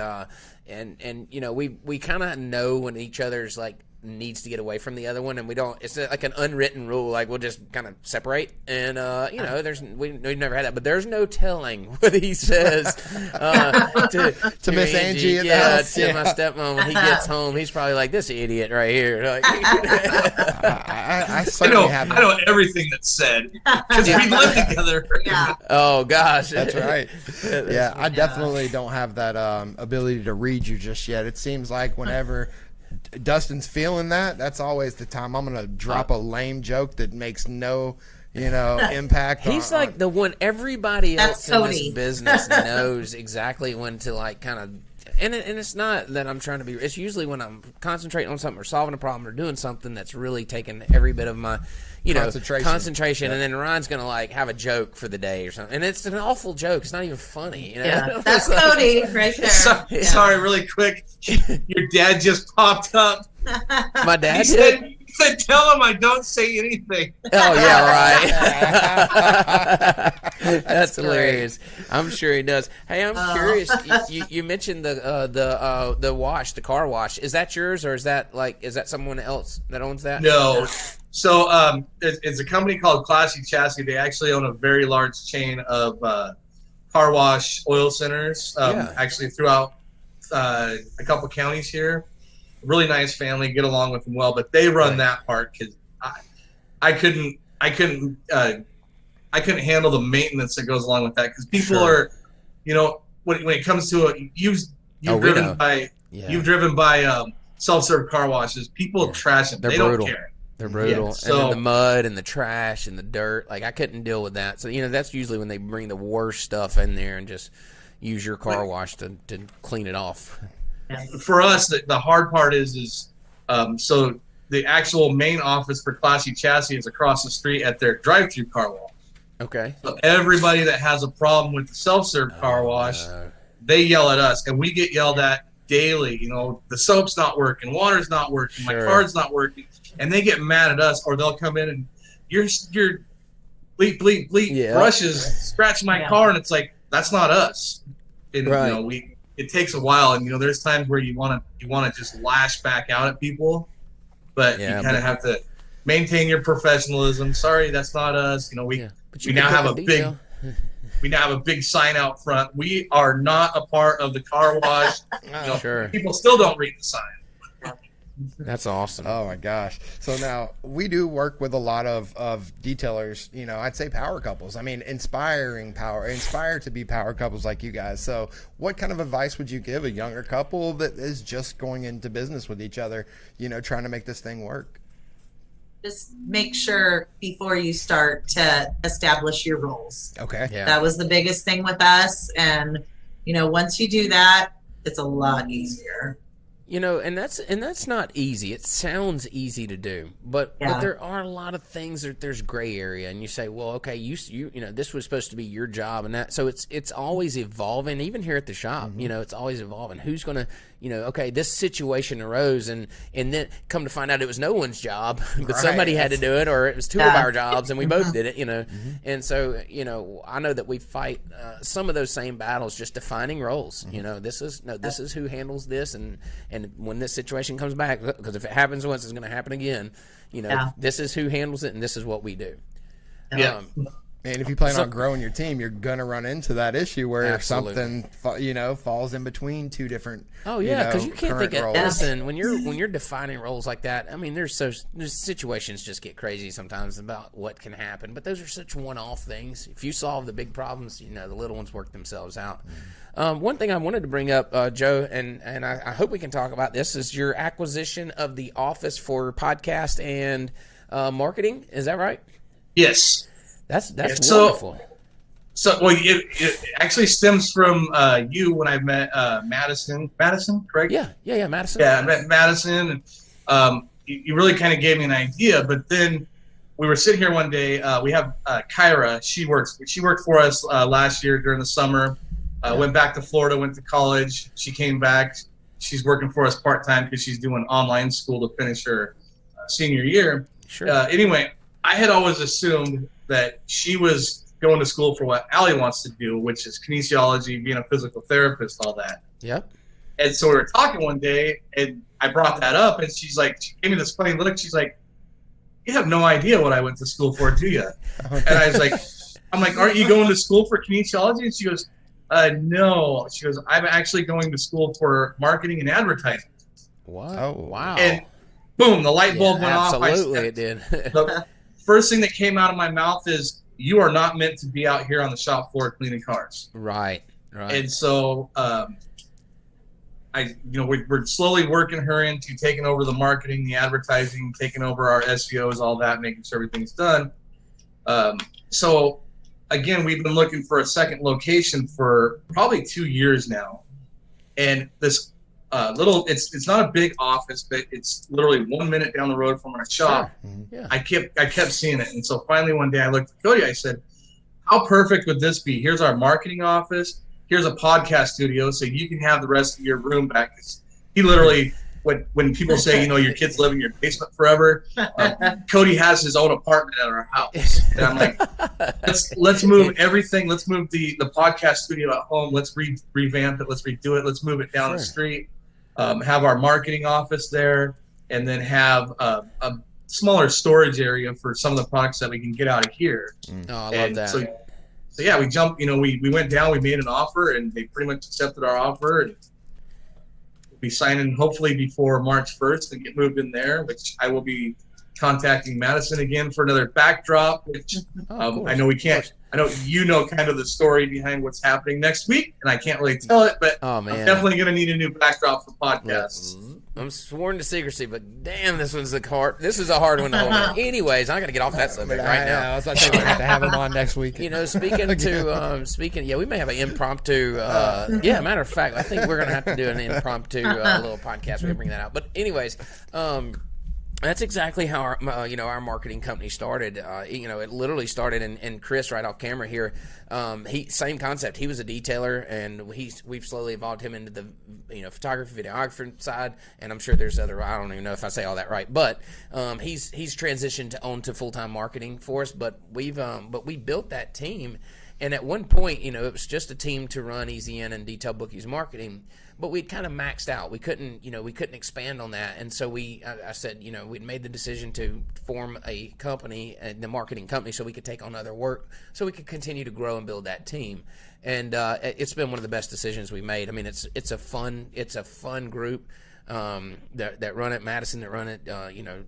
we kind of know when each other's like needs to get away from the other one, and we don't. It's like an unwritten rule. Like, we'll just kind of separate, and we've never had that. But there's no telling what he says to Miss Angie. To my stepmom when he gets home. He's probably like, this idiot right here. Like, I know everything that's said because we live together. Yeah. Oh gosh, that's right. Yeah, I definitely don't have that ability to read you just yet. It seems like whenever Dustin's feeling that's always the time I'm gonna drop a lame joke that makes no impact. He's like the one everybody else in this business knows exactly when to like kind of. And it's not that I'm trying to be. It's usually when I'm concentrating on something or solving a problem or doing something that's really taking every bit of my, concentration. Yeah. And then Ryan's gonna like have a joke for the day or something, and it's an awful joke. It's not even funny. Yeah, that's Cody right there. Sorry, really quick. Your dad just popped up. My dad did. He said, "Tell him I don't say anything." Oh yeah, right. That's hilarious. I'm sure he does. Hey, I'm curious. You mentioned the wash, the car wash. Is that yours, or is that someone else that owns that? No. So it's a company called Classy Chassis. They actually own a very large chain of car wash oil centers, actually throughout a couple counties here. really nice family, get along with them well, but they run that part because I couldn't handle the maintenance that goes along with that because people are, you know, when it comes to you've driven by self-serve car washes, people trash them. They brutal. Don't care. They're brutal. Yeah, so, and then the mud and the trash and the dirt. Like, I couldn't deal with that. So, you know, that's usually when they bring the worst stuff in there and just use your car wash to clean it off. For us, the hard part is so the actual main office for Classy Chassis is across the street at their drive-through car wash. Okay. So everybody that has a problem with the self-serve car wash, they yell at us, and we get yelled at daily. You know, the soap's not working, water's not working, my car's not working. And they get mad at us, or they'll come in and your bleep brushes scratch my car, and it's like, that's not us. And, you know, it takes a while, and you know, there's times where you want to just lash back out at people, but you kind of have to maintain your professionalism. Sorry, that's not us. You know, we now have a big sign out front. We are not a part of the car wash. You know, people still don't read the sign. That's awesome. Oh my gosh. So now we do work with a lot of detailers, you know, I'd say power couples. I mean, inspired to be power couples like you guys. So what kind of advice would you give a younger couple that is just going into business with each other, you know, trying to make this thing work? Just make sure before you start to establish your roles. Okay. Yeah. That was the biggest thing with us. And, you know, once you do that, it's a lot easier. You know, and that's not easy. It sounds easy to do, but there are a lot of things that there's gray area, and you say, well, okay, you know, this was supposed to be your job, and that, so it's always evolving. Even here at the shop, you know, it's always evolving. Who's gonna, you know, okay, this situation arose, and then come to find out it was no one's job, but somebody had to do it, or it was two of our jobs, and we both did it, you know. And so, you know, I know that we fight some of those same battles, just defining roles. You know, this is who handles this, and when this situation comes back, because if it happens once, it's going to happen again. You know, this is who handles it, and this is what we do. Yeah. And if you plan on growing your team, you're going to run into that issue where something, you know, falls in between two different. Oh yeah, because you can't think of listen when you're defining roles like that. I mean, there's situations just get crazy sometimes about what can happen, but those are such one-off things. If you solve the big problems, you know, the little ones work themselves out. One thing I wanted to bring up, Joe, and I hope we can talk about this, is your acquisition of the office for podcast and marketing. Is that right? Yes. That's wonderful. So it actually stems from you when I met Madison. Madison, correct? Yeah, Madison. Yeah, I met Madison, and you really kind of gave me an idea. But then we were sitting here one day. We have Kyra. She worked for us last year during the summer. Went back to Florida, went to college. She came back. She's working for us part-time because she's doing online school to finish her senior year. Sure. Anyway, I had always assumed that she was going to school for what Allie wants to do, which is kinesiology, being a physical therapist, all that. Yep. And so we were talking one day, and I brought that up, and she gave me this funny look. She's like, "You have no idea what I went to school for, do you?" And I was like, "I'm like, aren't you going to school for kinesiology?" And she goes, "No." She goes, "I'm actually going to school for marketing and advertising." Wow. Oh, wow. And boom, the light bulb went off. Absolutely, it did. The first thing that came out of my mouth is, you are not meant to be out here on the shop floor cleaning cars. Right. And so, we're slowly working her into taking over the marketing, the advertising, taking over our SEOs, all that, making sure everything's done. So again, we've been looking for a second location for probably 2 years now. And this it's not a big office, but it's literally 1 minute down the road from our shop. Sure. Yeah. I kept seeing it. And so finally one day I looked at Cody, I said, how perfect would this be? Here's our marketing office. Here's a podcast studio, so you can have the rest of your room back. He literally, when people say, your kids live in your basement forever, Cody has his own apartment at our house. And I'm like, let's move everything. Let's move the podcast studio at home. Let's revamp it. Let's redo it. Let's move it down the street. Have our marketing office there, and then have a smaller storage area for some of the products that we can get out of here. Oh, I love that. So yeah, we jumped. We went down. We made an offer, and they pretty much accepted our offer. And be signing hopefully before March 1st and get moved in there, which I will be contacting Madison again for another backdrop, which I know we can't. I know you know kind of the story behind what's happening next week, and I can't really tell it, but I'm definitely going to need a new backdrop for podcasts. I'm sworn to secrecy, but damn, this is a hard one to hold on. Anyways, I got to get off that subject right now. I was about to say we're going to have him on next week. You know, speaking, we may have an impromptu. Matter of fact, I think we're going to have to do an impromptu little podcast. We can bring that out. But anyways, that's exactly how our marketing company started. It literally started, and Chris, right off camera here, same concept. He was a detailer, and we've slowly evolved him into the photography, videographer side, and I'm sure there's other. I don't even know if I say all that right, but he's transitioned to full-time marketing for us. But we built that team, and at one point, it was just a team to run Easy In and Detail Bookie's marketing. But we'd kind of maxed out. We couldn't expand on that. And so I said, we'd made the decision to form a company, the marketing company, so we could take on other work, so we could continue to grow and build that team. And it's been one of the best decisions we made. I mean, it's a fun group that run it. Madison that run it.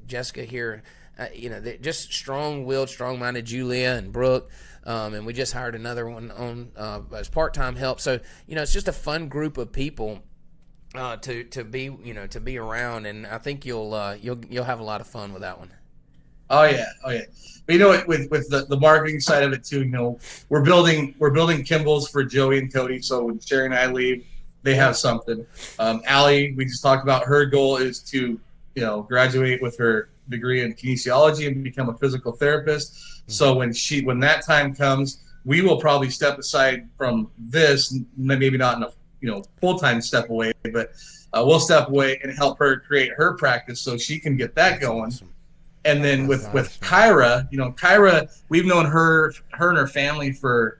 Jessica here. They're just strong-willed, strong-minded. Julia and Brooke. And we just hired another one on as part-time help. So it's just a fun group of people to be around, and I think you'll have a lot of fun with that one. Oh yeah. But with the marketing side of it too, we're building Kimball's for Joey and Cody. So when Shari and I leave, they have something. Allie, we just talked about, her goal is to graduate with her degree in kinesiology and become a physical therapist. So when that time comes, we will probably step aside from this, maybe not in a full-time step away, but we'll step away and help her create her practice so she can get that going. Awesome. And then with Kyra, Kyra, we've known her and her family for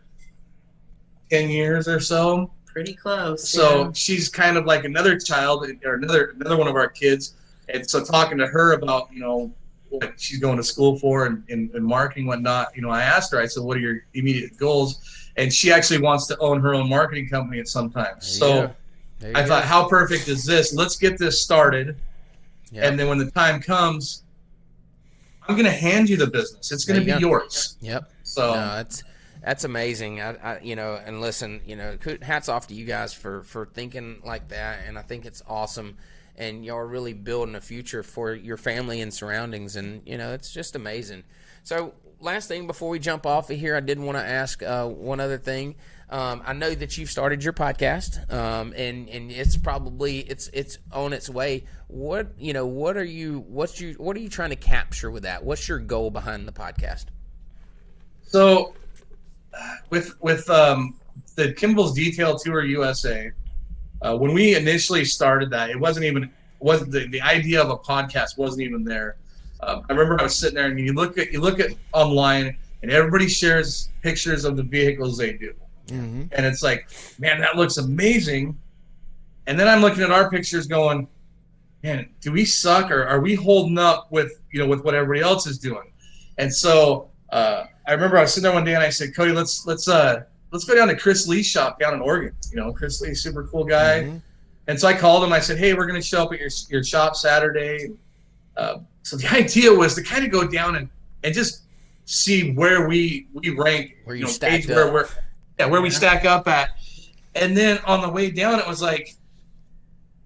10 years or so. Pretty close. So she's kind of like another child or another one of our kids. And so talking to her about, what she's going to school for and marketing, whatnot, I asked her, I said, what are your immediate goals? And she actually wants to own her own marketing company at some time. So I thought, how perfect is this? Let's get this started. Yep. And then when the time comes, I'm going to hand you the business. It's going to be yours. Yep. So that's amazing. And listen, hats off to you guys for thinking like that. And I think it's awesome. And y'all are really building a future for your family and surroundings. And, it's just amazing. So last thing before we jump off of here, I did want to ask one other thing. I know that you've started your podcast, and it's probably it's on its way. What are you trying to capture with that? What's your goal behind the podcast? So with the Kimball's Detail Tour USA, when we initially started that, it wasn't the idea of a podcast wasn't even there. I remember I was sitting there, and you look at online, and everybody shares pictures of the vehicles they do, and it's like, man, that looks amazing. And then I'm looking at our pictures, going, man, do we suck, or are we holding up with what everybody else is doing? And so I remember I was sitting there one day, and I said, Cody, let's go down to Chris Lee's shop down in Oregon. Chris Lee's super cool guy. And so I called him. I said, hey, we're going to show up at your shop Saturday. So the idea was to kind of go down and just see where we rank, where you stack up. Where we stack up at. And then on the way down, it was like,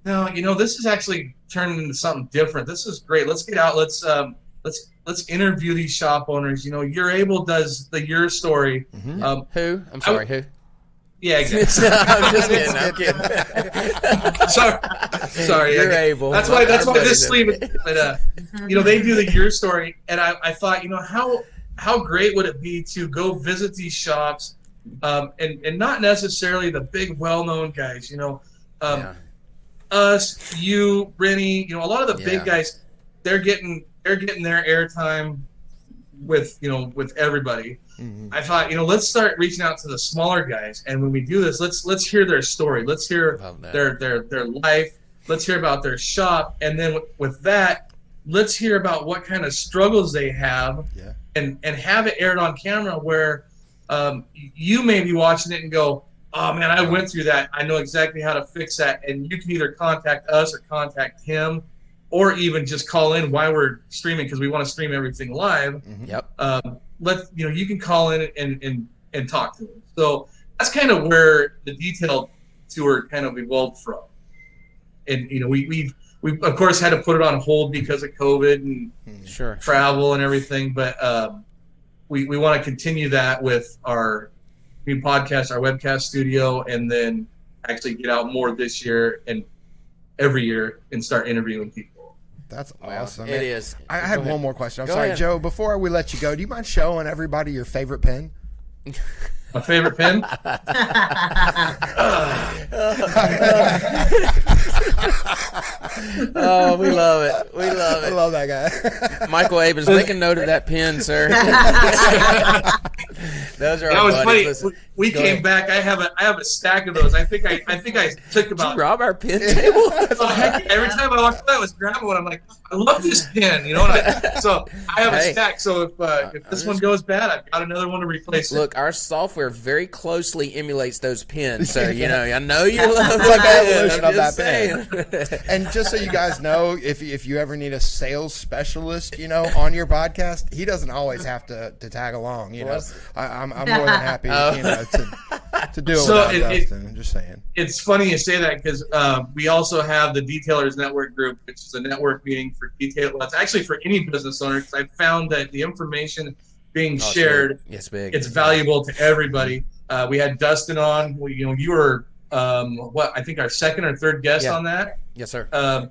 no, this is actually turning into something different. This is great. Let's get out. Let's interview these shop owners. You're Able does the Your Story. Who? I'm sorry, who? Yeah, exactly. I'm just kidding. I'm kidding. Sorry. You're Able. That's why this sleeve. But they do the Your Story, and I thought, how great would it be to go visit these shops, and not necessarily the big well-known guys. Us, you, Rennie. A lot of the big guys, they're getting their airtime with everybody. I thought, let's start reaching out to the smaller guys, and when we do this, let's hear their story. Let's hear their life. Let's hear about their shop, and then with that, let's hear about what kind of struggles they have, and have it aired on camera where you may be watching it and go, oh man, I went through that. I know exactly how to fix that. And you can either contact us or contact him, or even just call in while we're streaming, because we want to stream everything live. Yep. You can call in and talk to him. So that's kind of where the detail tour kind of evolved from. And we of course had to put it on hold because of COVID and travel and everything. But we want to continue that with our new podcast, our webcast studio, and then actually get out more this year and every year and start interviewing people. That's awesome. It is. I had one more question. I'm sorry, ahead. Joe. Before we let you go, do you mind showing everybody your favorite pen? My favorite pen? Oh, we love it. We love it. I love that guy. Michael Abens, make a note of that pen, sir. Those are our buddies. Funny. We came back. I have a stack of those. I think I took about. Did you rob our pen table? Every time I walked by, I was grabbing one. I'm like, I love this pen, so I have a stack. So if this one goes bad, I've got another one to replace it. Look, our software very closely emulates those pens. So I know you love the evolution of that pen. And just so you guys know, if you ever need a sales specialist, on your podcast, he doesn't always have to tag along. I'm more than happy, to do it without Dustin. I'm just saying. It's funny you say that, because we also have the Detailers Network group, which is a network meeting for detail. Well, it's actually for any business owner, because I found that the information being shared, it's valuable to everybody. We had Dustin on. You were I think our second or third guest on that. Yes, sir.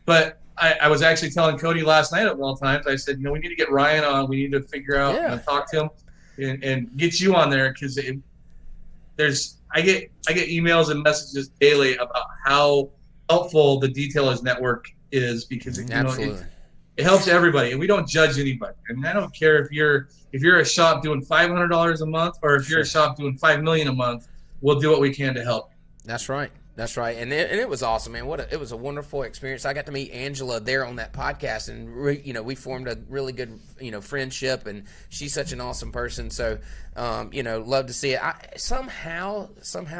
But I was actually telling Cody last night at Times, I said, we need to get Ryan on. We need to figure out and talk to him and get you on there, because I get emails and messages daily about how helpful the Detailers Network is, because it helps everybody, and we don't judge anybody. I mean, I don't care if you're a shop doing $500 a month, or if you're a shop doing $5 million a month. We'll do what we can to help. That's right. That's right. And it was awesome, man. It was a wonderful experience. I got to meet Angela there on that podcast, and we formed a really good friendship, and she's such an awesome person. So love to see it. Somehow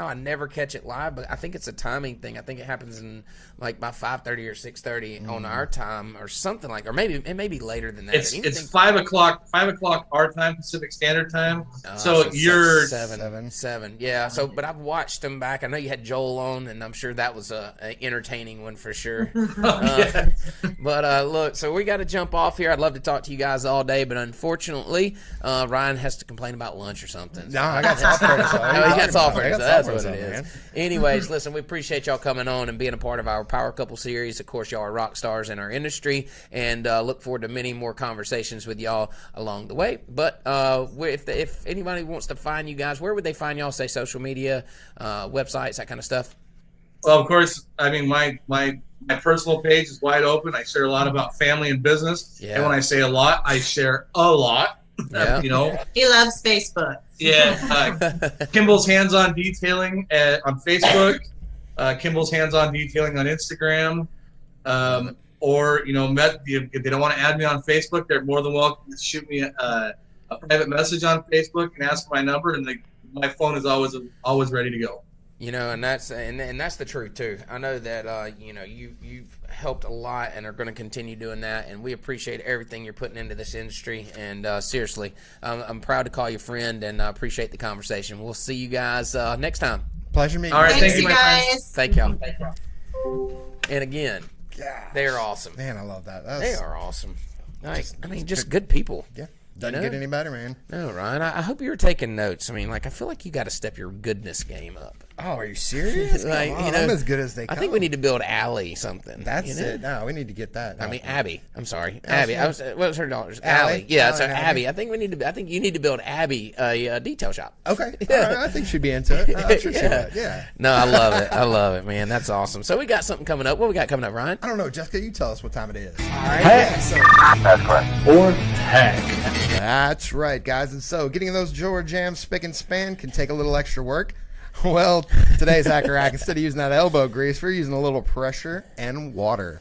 I never catch it live, but I think it's a timing thing. I think it happens in like by 5:30 or 6:30 on our time, or something or maybe it may be later than that. It's 5 o'clock our time, Pacific Standard Time. So you're seven. Yeah. So, but I've watched them back. I know you had Joel on, and I'm sure that was a entertaining one for sure. But look, so we got to jump off here. I'd love to talk to you guys all day, but unfortunately, Ryan has to complain about lunch or something. No, I got software. He got software. So that's what it is. Man. Anyways, listen, we appreciate y'all coming on and being a part of our Power Couple series. Of course, y'all are rock stars in our industry, and look forward to many more conversations with y'all along the way. But if anybody wants to find you guys, where would they find y'all? Say social media, websites, that kind of stuff. Well, of course, I mean, my personal page is wide open. I share a lot about family and business. Yeah. And when I say a lot, I share a lot. Yeah. He loves Facebook. Yeah. Kimball's Hands-On Detailing on Facebook. Kimball's Hands-On Detailing on Instagram. Or, if they don't want to add me on Facebook, they're more than welcome to shoot me a private message on Facebook and ask for my number, and my phone is always ready to go. And that's the truth too. I know that you've helped a lot and are going to continue doing that, and we appreciate everything you're putting into this industry. And seriously, I'm proud to call you friend, and I appreciate the conversation. We'll see you guys next time. Pleasure meeting you. All right, Thanks, thank you, guys. Thank y'all. And again, they are awesome. Man, I love that. They are awesome. Just good people. Yeah. Doesn't get any better, man. No, Ryan. I hope you were taking notes. I mean, I feel like you got to step your goodness game up. Oh, are you serious? I'm as good as they come. I think we need to build Allie something. That's it. No, we need to get that. Abby. I'm sorry, Abby. What was her daughter's? Allie. Yeah, so Abby. I think you need to build Abby a detail shop. Okay. Yeah. I think she'd be into it. I'm sure she would. Yeah. No, I love it. I love it, man. That's awesome. So we got something coming up. What we got coming up, Ryan? I don't know, Jessica. You tell us what time it is. All right. That's correct. Or heck. That's right, guys. And so getting those Joe jams spick and span can take a little extra work. Well, today's Hacker Hack, instead of using that elbow grease, we're using a little pressure and water.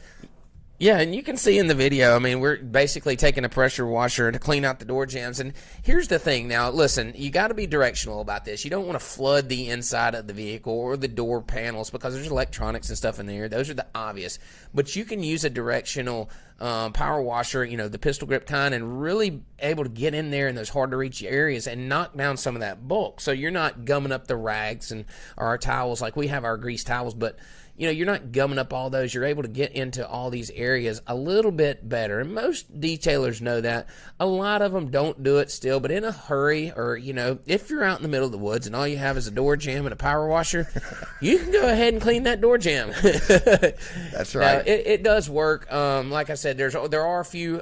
Yeah, and you can see in the video, I mean, we're basically taking a pressure washer to clean out the door jambs. And here's the thing. Now, listen, you got to be directional about this. You don't want to flood the inside of the vehicle or the door panels because there's electronics and stuff in there. Those are the obvious. But you can use a directional power washer, the pistol grip kind, and really able to get in there in those hard-to-reach areas and knock down some of that bulk. So you're not gumming up the rags or our towels like we have our grease towels, but you're not gumming up all those. You're able to get into all these areas a little bit better. And most detailers know that. A lot of them don't do it still, but in a hurry or, if you're out in the middle of the woods and all you have is a door jamb and a power washer, you can go ahead and clean that door jamb. That's right. Now, it does work. Like I said, there are a few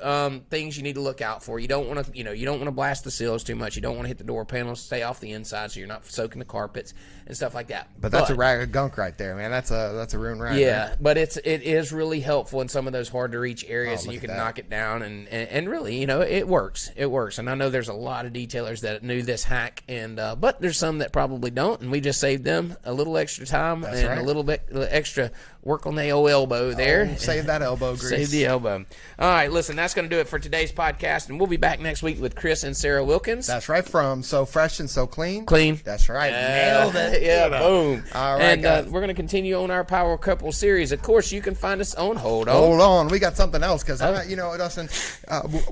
things you need to look out for. You don't want to, you don't want to blast the seals too much. You don't want to hit the door panels. Stay off the inside so you're not soaking the carpets and stuff like that. But that's a rag of gunk right there, man. That's a ruined rag. Yeah, right? But it is really helpful in some of those hard to reach areas, and you can knock it down, and really, it works. It works, and I know there's a lot of detailers that knew this hack, and but there's some that probably don't, and we just saved them a little extra time a little bit extra work on the old elbow there. Save that elbow grease. Save the elbow. All right, listen, that's going to do it for today's podcast, and we'll be back next week with Chris and Sarah Wilkins. That's right, from So Fresh and So Clean. Clean. That's right. Nailed it. Yeah, boom. All right, and we're going to continue on our Power Couple series. Of course, you can find us on Hold On. Hold on. We got something else because, Dustin,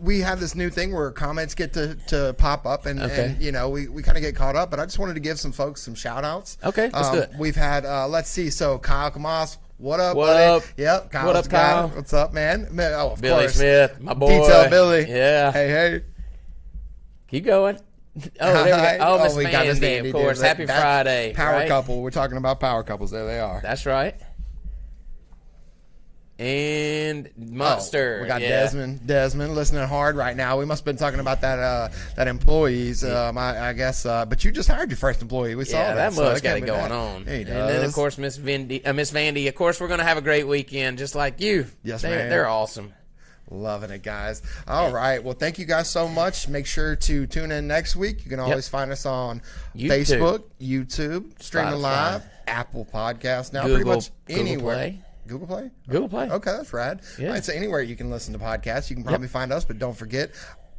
we have this new thing where comments get to pop up, and we kind of get caught up, but I just wanted to give some folks some shout-outs. Okay, let's do it. We've had, let's see, so Kyle Kamas. What up, what buddy? Up? Yep. Kyle's what up, Kyle? What's up, man? Oh, of Billy course. Smith, my boy. Detail Billy. Yeah. Hey. Keep going. Oh, there we go. Oh, Miss Miss Vandy, of course. Happy Friday. Power right? couple. We're talking about power couples. There they are. That's right. And Monster. We got Desmond listening hard right now. We must have been talking about that employees. I guess. But you just hired your first employee. We saw that. That mug's got it going on. He does. And then of course Miss Vandy. Of course we're gonna have a great weekend, just like you. Yes, man. They're awesome. Loving it, guys. All right. Well, thank you guys so much. Make sure to tune in next week. You can always find us on Facebook, YouTube, streaming live, Apple Podcasts. Now, pretty much anywhere. Play. Google Play? Google Play. Okay, that's rad. Yeah. Right, so anywhere you can listen to podcasts, you can probably find us, but don't forget,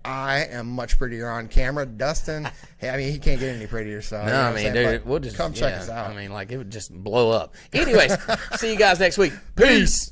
I am much prettier on camera. Dustin, he can't get any prettier. So we'll just come check us out. it would just blow up. Anyways, see you guys next week. Peace.